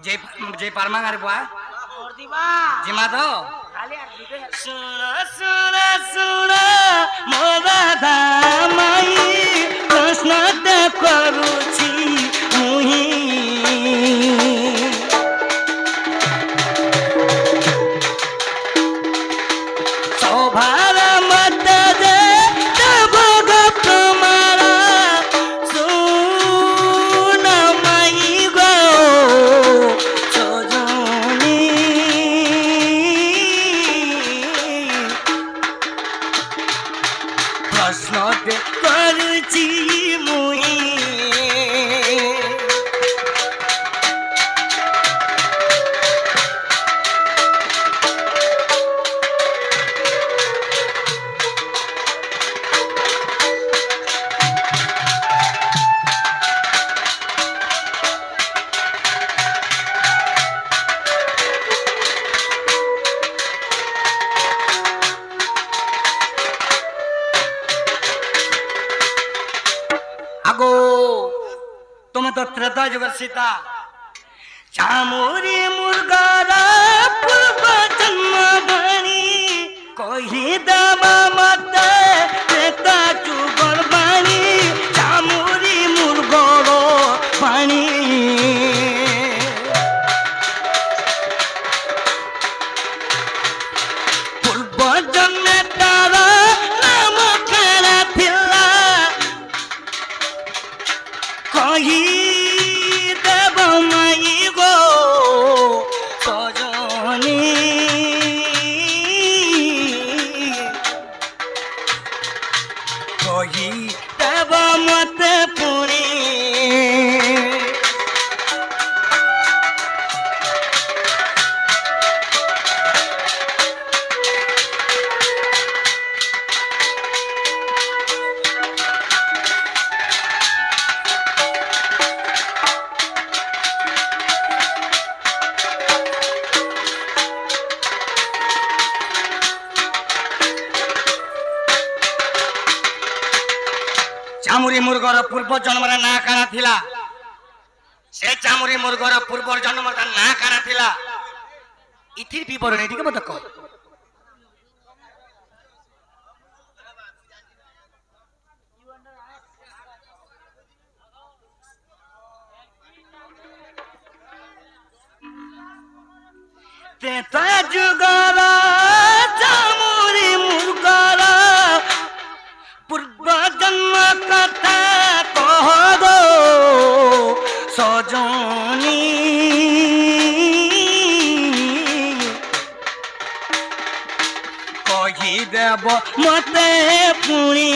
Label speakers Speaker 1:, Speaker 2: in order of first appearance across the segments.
Speaker 1: जय जय परमांगार बुआ
Speaker 2: और दीवा
Speaker 1: जिमा तो
Speaker 2: खाली आ दिबे
Speaker 1: सुना सुना सुना मोरा दामाई प्रश्न ते करूची मुही सौभार मत दे तब गप मारा सुन माई गो सजनी प्रश्न करुची मुई तुम तो त्रेता जुगर सीता चामुरी मुर्गारा पूर्व जन्म बनी कोई दबा मत त्रेता जुगर बनी चामुरी मुर्गोरो बनी पूर्व जन्म तारा नाम करा थिला कही देव माई गो सजनी कही देव मत पुणी चामुरी मुर्गर पूर्व जन्मर ना काना थिला से चामुरी मुर्गर पूर्व जन्मर ना काना थिला इथिर विवरण एटिके मत कह तेता जुगरा चामुरी मुर्गर पूर्व जन्म कथा कह दो सजनी कही देव मते पुणी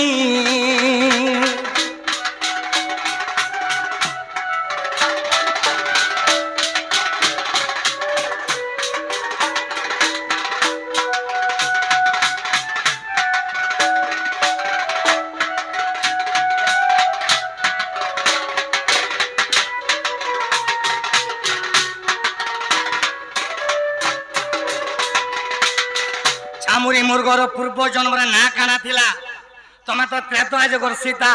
Speaker 1: चामुरी मुर्गर पूर्व जन्म ना काना थिला तमे तो त्रेता जगर सीता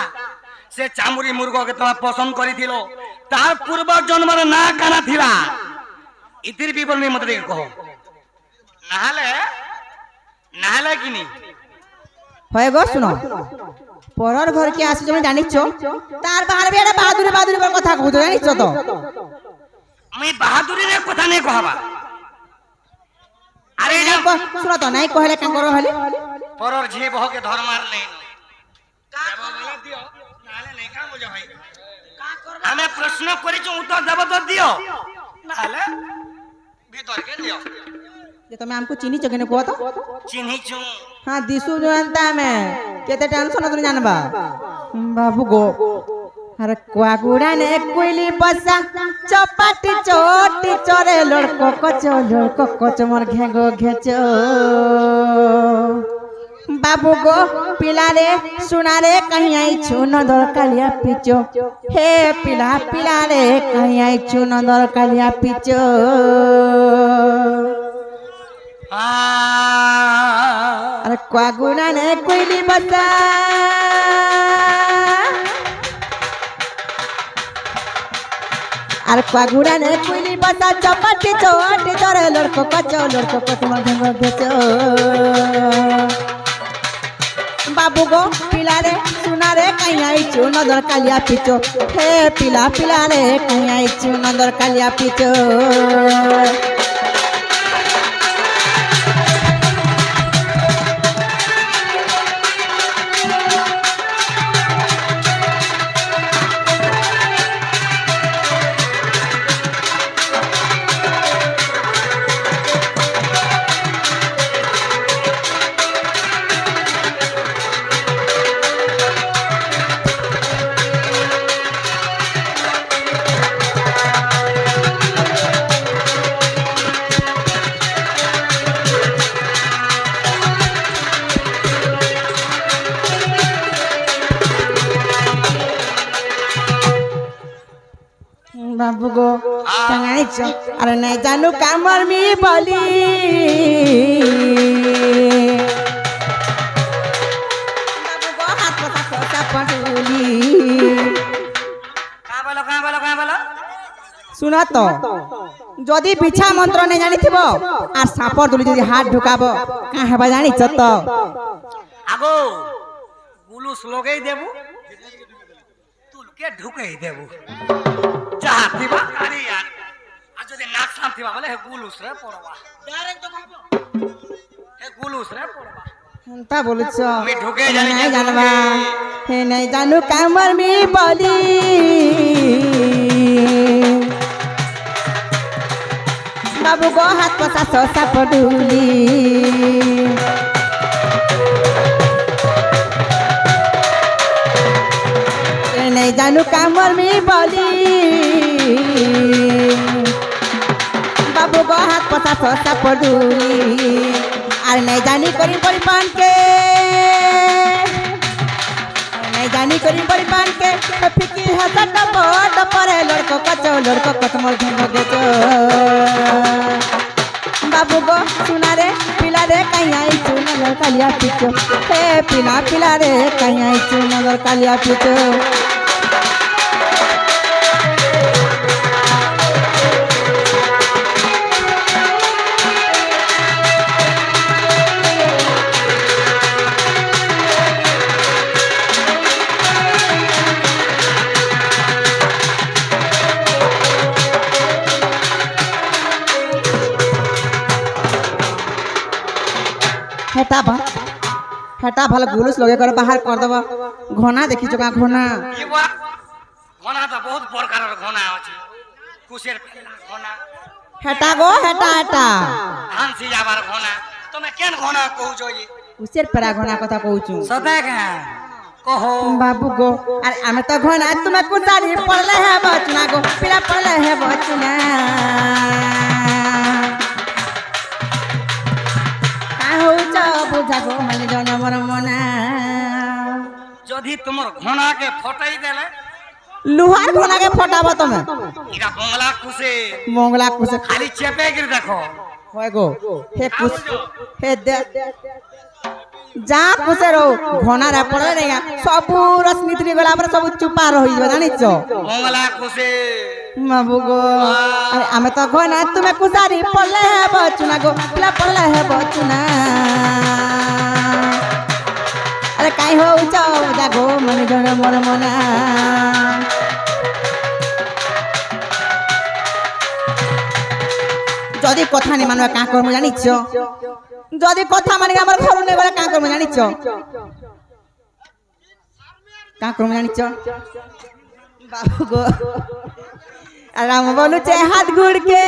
Speaker 1: से चामुरी मुर्ग के तमे पसंद करिथिलो तार पूर्व जन्म ना काना थिला इतिर विवरण मत देख कहो नाले नाले किनी
Speaker 3: होय गो सुनो परर घर के आसी जमे जानिछो तार बाहर बेड़ा बहादुरी बहादुरी कर कथा कहतो जानिछो तो
Speaker 1: मैं बहादुरी रे कथा नहीं कहबा अरे
Speaker 3: सुनो तो नहीं कहले का करो हले
Speaker 1: परर झे बह के धर मार ले का बोले दियो नाले नहीं का बुझा भाई का करबा हमें प्रश्न करी जो उत्तर देब तो दियो नाले भीतर के दियो
Speaker 3: जे तमे हमको चिनी चगने को तो
Speaker 1: चिन्ही छु
Speaker 3: हां दिसु जानता मैं केते टेंशन तो जानबा बाबू गो अरे क्वागुड़ा ने कोइली बसा चपाटी चोटी चोरे लड़को कचो मोर घेगो घेचो बाबू गो पिला रे सुना रे कहीं आई छु नदर कालिया पिचो हे पिला पिला रे कहीं आई छु नदर कालिया पिचो अरे क्वागुड़ा ने कोइली बसा আর পাগুড়া নে কুইলি বসা চপাটি চোটি চরে লড়কো তোমার ভেঙ্গ গেছো বাবু গো পিলারে সুনারে কাইয়াইছু নদর কালিয়া পিচো হে পিলারে কাইয়াইছু নদর কালিয়া পিচো বাবু গো টাঙাইছ আরে নাই জানু কামর মি বলি বাবু গো হাত পতা সতা পটুলি
Speaker 1: কাঁ বলো
Speaker 3: শুন তো যদি বিছা মন্ত্র নাই জানিথিব আর সাপর দুলি যদি হাত ঢুকাব কাঁ হেবা জানিছ তো
Speaker 1: আগো গুলুস লগাই দেবু তুলকে ঢুকাই দেবু যাহা থিবা আরে यार আর যদি নাক সাম থিবা বলে হে গুলুস রে পড়বা
Speaker 2: ডাইরেক্ট তো খাবো
Speaker 1: হে গুলুস রে পড়বা
Speaker 3: তা বলছ
Speaker 1: আমি ঢুকে জানি
Speaker 3: নাই জানবা হে নাই জানু কামর মি বলি বাবু গো হাত পসা সসা পডুলি হে নাই জানু কামর মি বলি বাবু গো হাত পসা সসা পডুলি আর নাই জানি করি পরিপান কে নাই জানি করি পরিপান কে ফিকি হাত বড় পরে লড়কো কত মোর ভঙ্গ গেছো বাবু গো সুনারে পিলারে কাইয়াই চুনর কালিয়া পিচো হে পিলারে কাইয়াই চুনর কালিয়া পিচো হেটা ভাল গুলুস লগে করে বাহার কর দেব ঘনা দেখিছ কা ঘনা
Speaker 1: কি বা ঘনা তো বহুত প্রকারের ঘনা আছে কুশের ফেলা ঘনা
Speaker 3: হেটা
Speaker 1: ধান সিজাবার ঘনা তুমি কেন ঘনা কହୁছ যে
Speaker 3: উসের পেরা ঘনা কথা কହୁଛୁ
Speaker 1: সদা কা কহো
Speaker 3: বাবু গো আর আমি তো ঘনা তুমি কুটারি পড়লে হে বচনা গো পিলা পড়লে হে বচনা কাহুচ বুঝা গো মানে জনমর মনা
Speaker 1: যদি তোমার ঘনাকে ফটাই দেলে
Speaker 3: লুহার ঘনাকে ফটাবো তুমি
Speaker 1: এরা বংলা কুশে
Speaker 3: মঙ্গলা কুসে
Speaker 1: খালি চেপে গিয়ে দেখো
Speaker 3: হয় গো হে কুস হে দে যা কুসে রো ঘনা রে পড়ে রে সবু রশ্মিত্রি গলা পরে সবু চুপা রহি যাবে জানিছ
Speaker 1: বংলা কুশে
Speaker 3: বাবু গো আরে আমি তো ঘনা তুমি কুসারি পড়লে হে বচনা গো পিলা পড়লে হে বচনা আরে কাই হউছ যা গো মানে জনে মর মনা যদি কথা নি মানবা কা করমু জানিছ যদি কথা মানে আমার ঘর নে গলে কা করমু জানিছ কা করমু জানিছ বাবু গো রাম বলুছে হাত গুড়কে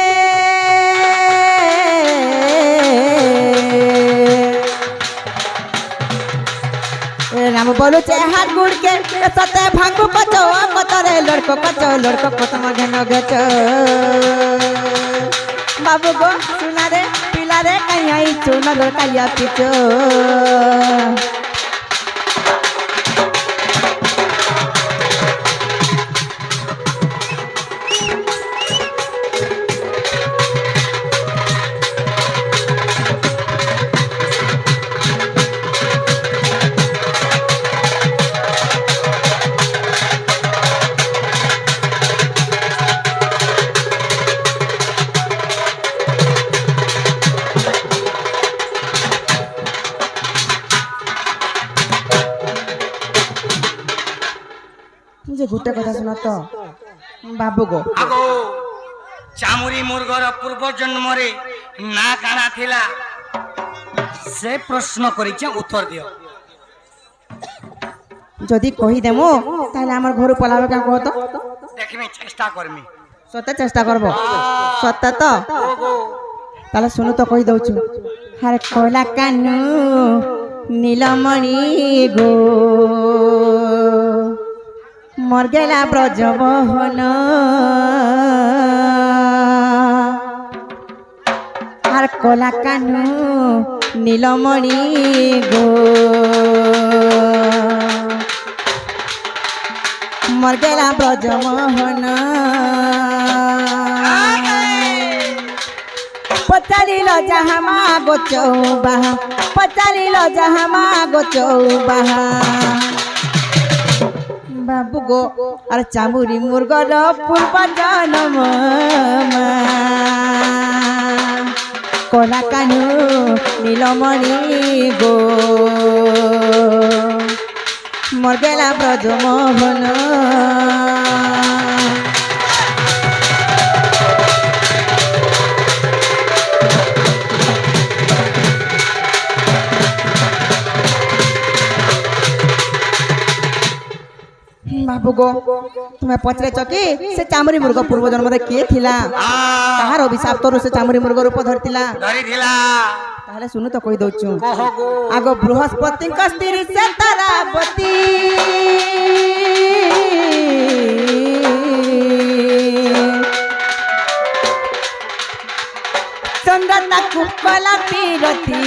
Speaker 3: রাম বলুছে হাত গুড়কে সতে ভাঙ্গু কচো কতরে লড়কো কত মঘন গেছ বাবু গো সুনারে পিলারে কাইয়াই চুনর কালিয়া পিচো গুটে কথা শুন তো বাবু গো
Speaker 1: আগো চামুরি মুরগর পূর্ব জন্মরে না কানা থিলা সে প্রশ্ন করিছে উত্তর দিও
Speaker 3: যদি কহি দেমু তাহলে আমার ঘর পলাবে কেন কহ তো
Speaker 1: দেখমি চেষ্টা করমি
Speaker 3: সত্যি চেষ্টা করব সত্য তো
Speaker 1: ওগো
Speaker 3: তাহলে শুনু তো কই দউছু আরে কলা কানু নীলমণি গো মর গেলা ব্রজবহন আর কলা কানু নীলমণি গো মর গেলা ব্রজমোহন পচারিল যাহা মা গো চৌবাহা পচারিল যাহা মা গো চৌবাহা বাবু গো আর চামুরি মুরগর পূর্ব জন্ম কলা কানু নীলমণি গো মর গেলা ব্রজমোহন বাবু গো তুমি পচরেছ কি সে চামুরি মুরগ পূর্ব জন্মরে কিয়ে থিলা তাহার অভিশাপ তোর সে চামুরি মুরগ রূপ ধরিলা
Speaker 1: ধরিଥିଲା
Speaker 3: তাহলে শুনু তো কই দউছু
Speaker 1: কহ গো
Speaker 3: আগ বৃহস্পতিଙ୍କ ସ୍ତ୍ରୀ ସେ ତାରାବତୀ ଚନ୍ଦ୍ର ତାକୁ କଲା ପିରତି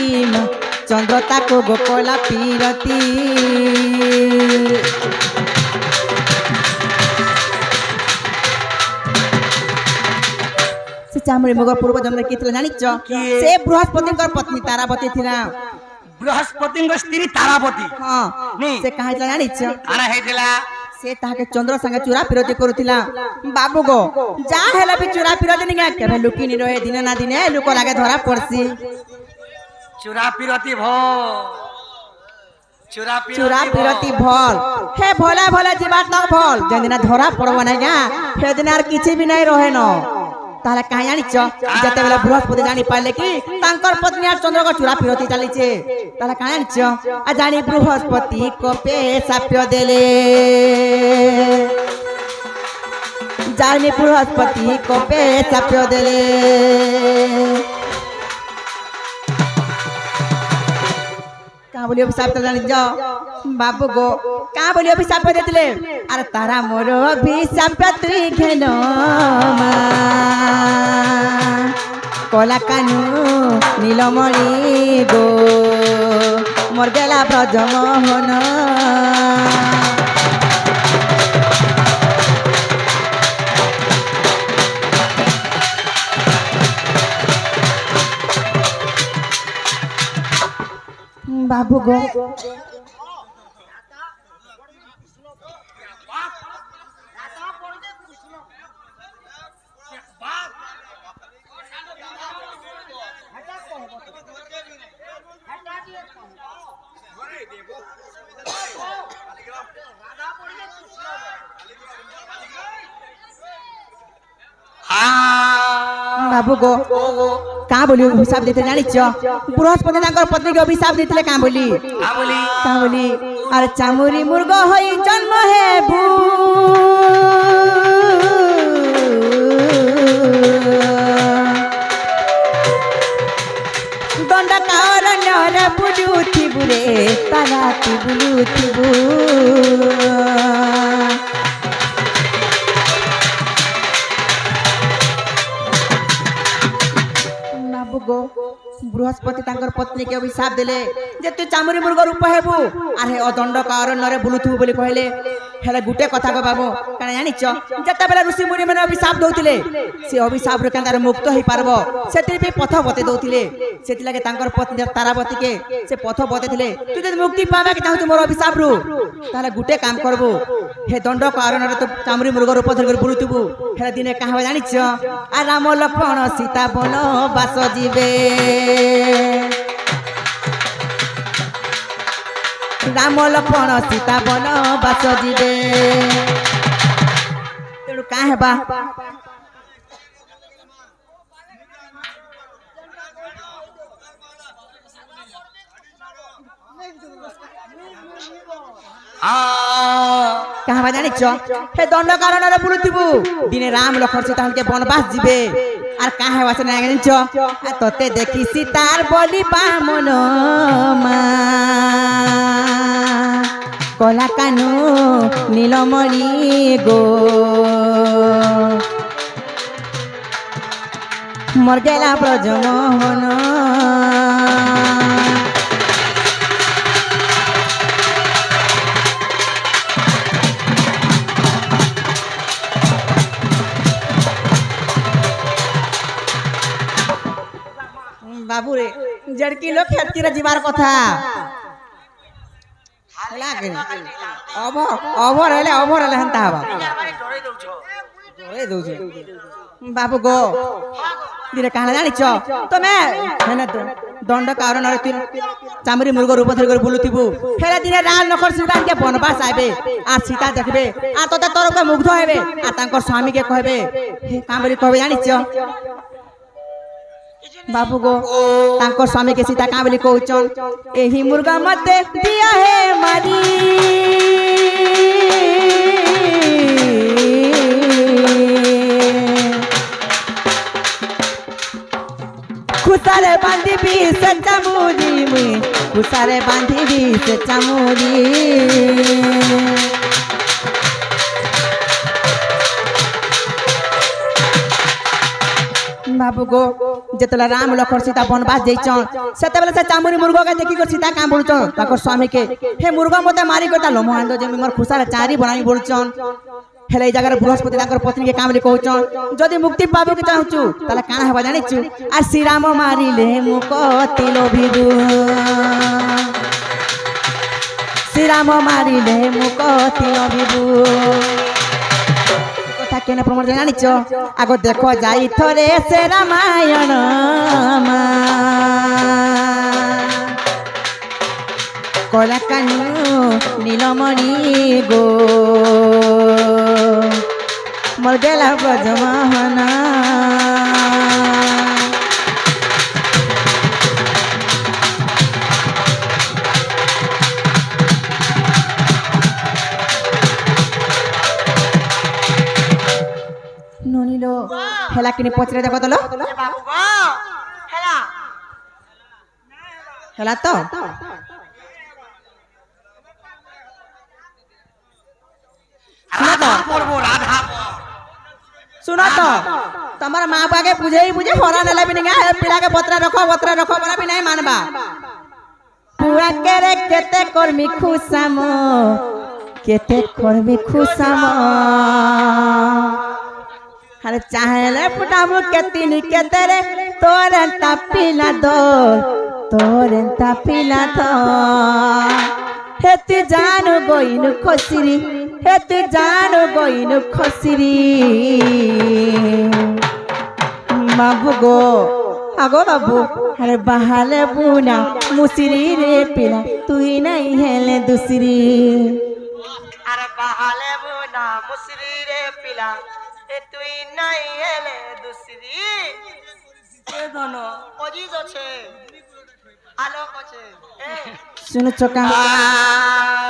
Speaker 3: ଚନ୍ଦ୍ର ତାକୁ ଗୋକଲା ପିରତି ସେ ଚାମୁରି ମୁଗ ପୂର୍ବ ଜନ୍ମରେ କିଏ ଥିଲା ଜାଣିଛ
Speaker 1: କିଏ?
Speaker 3: ସେ ବୃହସ୍ପତିଙ୍କ ପତ୍ନୀ ତାରାବତୀ ଥିଲା
Speaker 1: ବୃହସ୍ପତିଙ୍କ ସ୍ତ୍ରୀ ତାରାବତୀ
Speaker 3: ହଁ
Speaker 1: ନି
Speaker 3: ସେ କାହା ହେଇଥିଲା ଜାଣିଛ
Speaker 1: କାଣା ହେଇଥିଲା
Speaker 3: ସେ ତାହାକେ ଚନ୍ଦ୍ର ସାଙ୍ଗେ ଚୁରା ପିରତି କରୁଥିଲା ବାବୁ ଗো ଯାହା ହେଲେ ବି ଚୁରା ପିରତି ନିକା କେବେ ଲୁକିନି ରହେ ଦିନେ ନା ଦିନେ ଲୋକ ଲାଗେ ଧରା ପଡସି
Speaker 1: ଚୁରା ପିରତି ଭ ଚୁରା
Speaker 3: ଚୁରା ପିରତି ଭଲ ହେ ଭଲା ଭଲା ଯିବାର ତ ଭଲ ଯେଦିନ ଧରା ପଡବ ନାଇଁ ଗା ସେଦିନ আর କିଛି ବି ନାଇଁ ରହେ ନ তাহলে কাহি জানিছ যেতেবেলে বৃহস্পতি জানি পাইলে কি তাঙ্কর পত্নী আর চন্দ্রক চূড়া পিরতি চালিছে তাহলে কাহি জানিছ আর জানি বৃহস্পতি কপে সাপ্য দেলে জানি বৃহস্পতি কপে সাপ্য দেলে কাঁ বলি অভিশাপ তো জানিছ বাবু গো কাঁ বলি অভিশাপ দেতিলে আরে তারা মোর অভিশাপ তুই ঘেন কলা কানু নীলমণি গো মোর গেলা ব্রজমোহন বাবু গো বাবু গো কাঁ বলি অভিশাপ দিতে জানিছ বৃহস্পতি তাঙ্কর পত্নীকে অভিশাপ দিতে কাঁ বলি কাঁ বলি আর চামুরি মুর্গ হই জন্ম হেবু দণ্ড কারণ্যরে বুলুথিবু রে তারাতি বুলুথিবু বৃহস্পতি তাঙ্কর পত্নীকে অভিশাপ দিলে যে তুই চামুরি মুর্গ রূপ হেবু আর হে অদণ্ড কারণ্যরে বুলুথিবু বলি কহিলে হেলে গুটে কথা গো বাবু কারণ জানিছ যেতেবেলে ঋষি মুনি মানে অভিশাপ দউতিলে সে অভিশাপরে কেন্দ্র মুক্ত হই পারব সেটি পথ বতে দউতিলে সেটি তাঙ্কর পত্নী তারাবতীকে সে পথ বতেছিলে তুই যদি মুক্তি পাবে চাহুଛୁ মোর অভিশাপরু তাহলে গুটে কাম করবু হে দণ্ড কারণ্যরে তো চামুরি মুর্গ রূপ ধরি বুলুথিবু হেলে দিনে কাহবা জানিছ আর রাম লক্ষ্মণ সীতা বন বাস ଯିବେ রাম লক্ষ্মণ সীতা বন বাস ଯିବେ କାଁ ହେବା কাহবা জানিছ হে দণ্ড কারণরে বুলুথিবু দিনে রাম লক্ষণ সীতা হনকে বনবাস ଯିବେ আর কাহা হেবা সে না জানিছ আর তোতে দেখি সীতার বলি বামন মা কলা কানু নীলমণি গো মর গেলা ব্রজমোহন বাবুরে জড়কি লোক খেতকিরা যাবার কথা লাগে অভর হলে হেন্তা হবা ডরে দউছ বাবু গো দিরে কাহলা জানিছ তুমি হেনে তো দণ্ড কারণ তুই চামড়ি মৃগ রূপ ধরে করে বুলুথিবু হেলে দিনে রাল নখর সীতাকে বনবাস আইবে আর সীতা দেখবে আর তোতে তরফে মুগ্ধ হেবে আর তাঙ্কর স্বামীকে কহবে কামরি কহবে জানিছ बाबू गो तांको स्वामी के सीता कां बोली कहउचन एही मुर्गा मते दिया है मारी खुसारे बांधी भी सच्चा मुरी मुई खुसारे बांधी भी सच्चा मुरी बाबू गो जेतला राम लखन सीता बनवास जइचन सेते बेले से चामुरी मुर्गा के देखि को सीता कां बोलचन ताको स्वामी के हे मुर्गा मते मारी कोता लोमो आंदो जे मोर खुसारा चारी बनाई बोलचन हेले ए जगह बृहस्पति ताकर पत्नी के कामली कहउचन जदी मुक्ति पाबो के चाहूचु ताले काना हेबा जानिचु आ श्री राम मारिले मुकति लोभिदु श्री राम मारिले मुकति लोभिदु केने प्रमाण जानिछ आगो देखो जाई थरे से रामायण कला कानू नीलमणि गो मोर गेला ब्रजमोहन नोनिलो हेला किने पचरे देखो तलो
Speaker 2: बाबू गो हेला
Speaker 3: हेला तो
Speaker 1: রাধা পড়বো রাধা
Speaker 3: सुनो तो तुम्हारा माँ बाप के बुझे होरा नेला भी नहीं है पिला के बतरा रखो बड़ा भी नहीं मानबा पुआ के रे केते कर्मी खुसामो केते कर्मी खुसामो अरे चाहेले पुटामु केतिनी केतेरे तोरे तापिला तो हेती जानु गोइनु खसिरी हेती जानु गोइनु खसिरी बाबू गो आगो बाबू अरे बहाले बुना मुसिरी रे पिला तू ही नहीं हेले दूसरी
Speaker 2: अरे बहाले बुना मुसरी रे पिला ए तुई नहीं हेले दूसरी ए दोनों ओजीज আছে आलोक আছে
Speaker 3: सुन चोका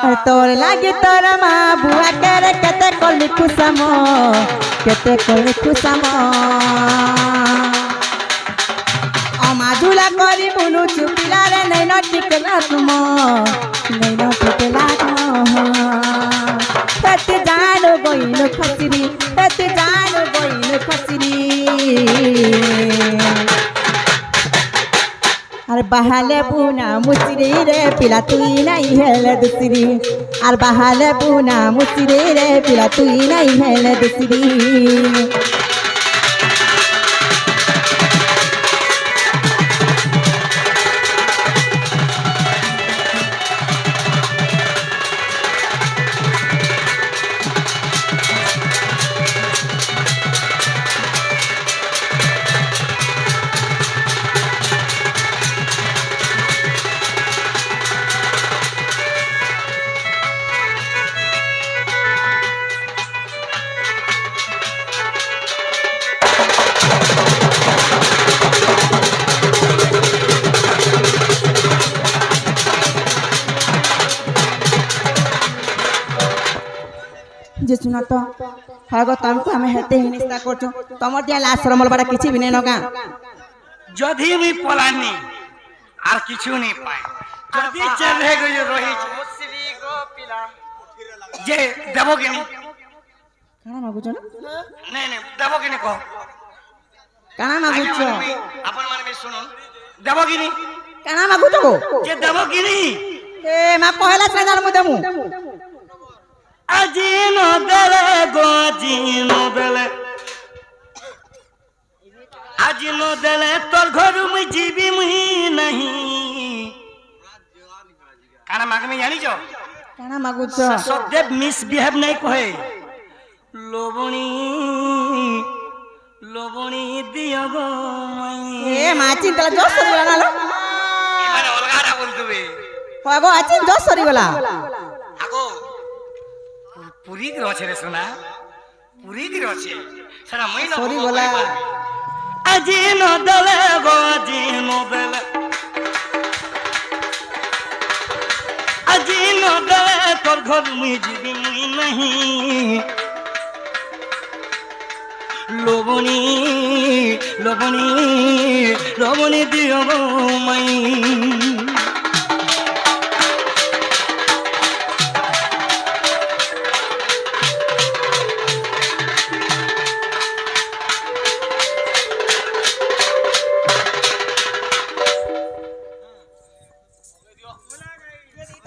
Speaker 3: अरे तोर लागे तोर माँ बुआ करे केते कोली खुसामो अमाजुला करी बुनु चुपिला रे नहीं न टिकला तुम हेती जानो गोइनु खसिरी हेती जानो गोइनु खसिरी अरे बहाले बुना मुसरी रे पिला तुई नहीं हेले दूसरी अरे बहाले बुना मुसरी रे पिला तुई नहीं हेले दूसरी শুন তো হ্যাঁ গো তোমাকে আমি হেতে হিনিস্তা করছো তোমার দিয়া লাশ শরম বলবাটা কিছু বি নেই নগা
Speaker 1: যদি আমি পলানি আর কিছু নেই পাই যদি চেরে গই রহিছে
Speaker 2: মুসরি গো পিলা
Speaker 1: যে দেব কিনি
Speaker 3: কানা মাগুছ না
Speaker 1: নাই নাই দেব কিনি কহ
Speaker 3: কানা মাগুছ
Speaker 1: আপন মানে শুনুন দেব কিনি
Speaker 3: কানা মাগুছ গো
Speaker 1: যে দেব কিনি
Speaker 3: এ মা পহেলা সে জানমু দেমু
Speaker 1: আজি ন দেলে গো আজি ন দেলে আজি ন দেলে তোর ঘর মুই যাবি মুই নাহি কানা মাগমি জানিছ
Speaker 3: কানা মাগুছ
Speaker 1: সদেব মিসবিহেভ নাই কহে লবণী লবণী দিও গো মাই
Speaker 3: এ মা চিন্তা জোর সরি গলা নালো
Speaker 1: মানে অলগাটা বলতবে
Speaker 3: হয় গো আছি জোর সরি গলা
Speaker 1: আগো পুরি কি রছে রে সোনা পুরি কি রছে সারা মহিলা
Speaker 3: সরি গলা
Speaker 1: আজি ন দলে গো আজি ন দলে আজি ন দলে তোর ঘর মুই যাবি মুই নাহি লবণী লবণী লবণী দিও গো মাই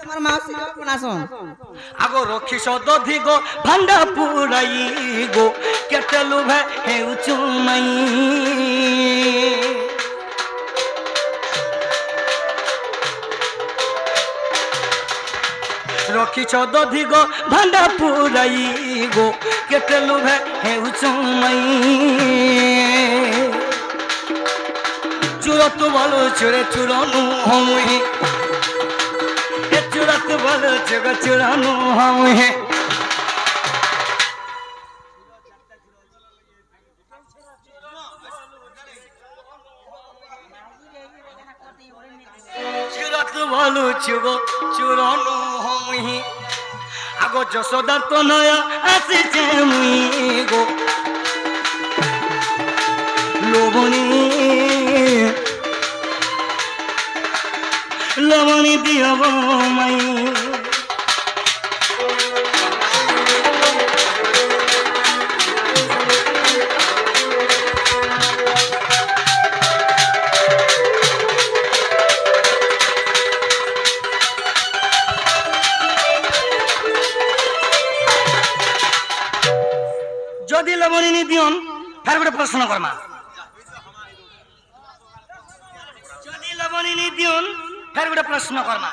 Speaker 3: তোমার মাউসি কোনাসন
Speaker 1: আগো রক্ষী সদধি গো ভান্ডা পুরাই গো কেটলু ভে হেউচু মাই রক্ষী সদধি গো ভান্ডা পুরাই গো কেটলু ভে হেউচু মাই চুরত বলো চুরে চুরনু হমুই चुरत बल जग चुरानो हम है चुरत बल चुग चुरानो हम ही आगो जसोदार तो नया आसी मुई गो लोबनी লবণী দিও গো মাই যদি লবণী নি দিওন ফের গোটে প্রশ্ন করমা যদি লবণী নি দিওন ফের গোটে প্রশ্ন করমা